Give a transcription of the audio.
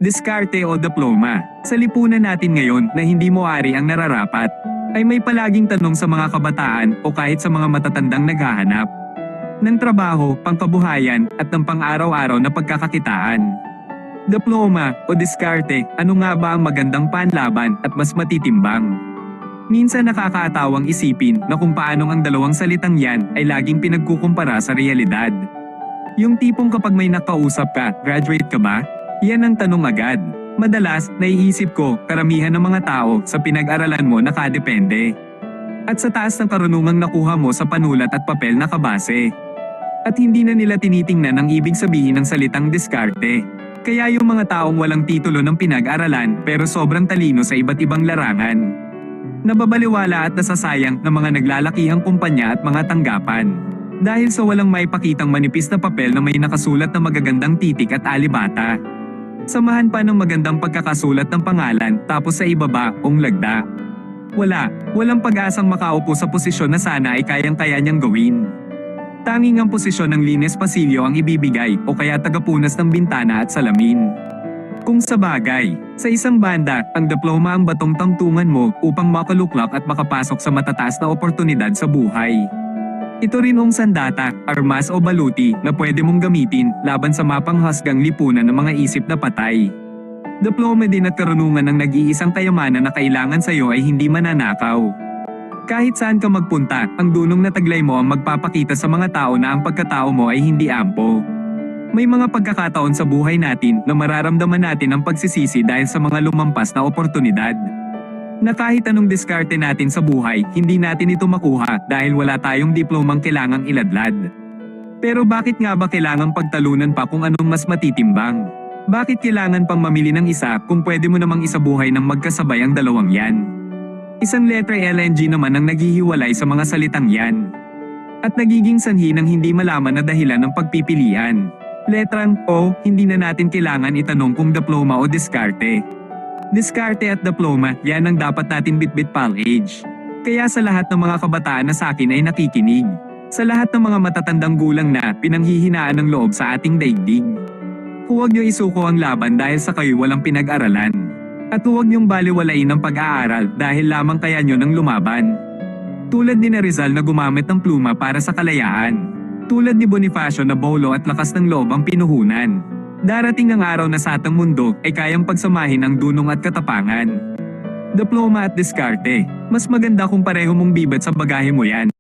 diskarte o diploma. Sa lipunan natin ngayon na hindi mo-ari ang nararapat, ay may palaging tanong sa mga kabataan o kahit sa mga matatandang naghahanap ng trabaho, pangkabuhayan at ng pang-araw-araw na pagkakakitaan. Diploma o diskarte, ano nga ba ang magandang panlaban at mas matitimbang? Minsan nakakaatawang isipin na kung paanong ang dalawang salitang yan ay laging pinagkukumpara sa realidad. Yung tipong kapag may nakausap ka, graduate ka ba? Yan ang tanong agad. Madalas, naiisip ko, karamihan ng mga tao sa pinag-aralan mo nakadepende. At sa taas ng karunungang nakuha mo sa panulat at papel na kabase. At hindi na nila tinitingnan ang ibig sabihin ng salitang diskarte. Kaya yung mga taong walang titulo ng pinag-aralan pero sobrang talino sa iba't ibang larangan. Nababaliwala at nasasayang ng mga naglalakihang kumpanya at mga tanggapan. Dahil sa walang maipakitang manipis na papel na may nakasulat na magagandang titik at alibata. Samahan pa ng magandang pagkakasulat ng pangalan tapos sa ibaba, lagda. Walang pag-asang makaupo sa posisyon na sana ay kayang-kaya niyang gawin. Tanging ang posisyon ng linis pasilyo ang ibibigay o kaya tagapunas ng bintana at salamin. Kung sa bagay, sa isang banda, ang diploma ang batong tangtungan mo upang makaluklak at makapasok sa matataas na oportunidad sa buhay. Ito rin ang sandata, armas o baluti na pwede mong gamitin laban sa mapanghasgang lipunan ng mga isip na patay. Diploma din at karunungan ng nag-iisang kayamanan na kailangan sa iyo ay hindi mananakaw. Kahit saan ka magpunta, ang dunong na taglay mo ang magpapakita sa mga tao na ang pagkatao mo ay hindi ampo. May mga pagkakataon sa buhay natin na mararamdaman natin ang pagsisisi dahil sa mga lumampas na oportunidad. Na kahit anong diskarte natin sa buhay, hindi natin ito makuha dahil wala tayong diplomang kailangang iladlad. Pero bakit nga ba kailangang pagtalunan pa kung anong mas matitimbang? Bakit kailangan pang mamili ng isa kung pwede mo namang isabuhay ng magkasabay ang dalawang yan? Isang letra LNG naman ang naghihiwalay sa mga salitang yan. At nagiging sanhi ng hindi malaman na dahilan ng pagpipilian. Letrang O, hindi na natin kailangan itanong kung diploma o diskarte. Diskarte at diploma, yan ang dapat natin bitbit pal-age. Kaya sa lahat ng mga kabataan na sa akin ay nakikinig. Sa lahat ng mga matatandang gulang na pinanghihinaan ng loob sa ating daigdig. Huwag niyo isuko ang laban dahil sa kayo walang pinag-aralan. At huwag niyong baliwalain ang pag-aaral dahil lamang kaya niyo nang lumaban. Tulad ni Rizal na gumamit ng pluma para sa kalayaan. Tulad ni Bonifacio na bolo at lakas ng loob ang pinuhunan. Darating ang araw na sa atang mundo ay kayang pagsamahin ang dunong at katapangan. Diploma at diskarte, mas maganda kung pareho mong bibat sa bagahe mo yan.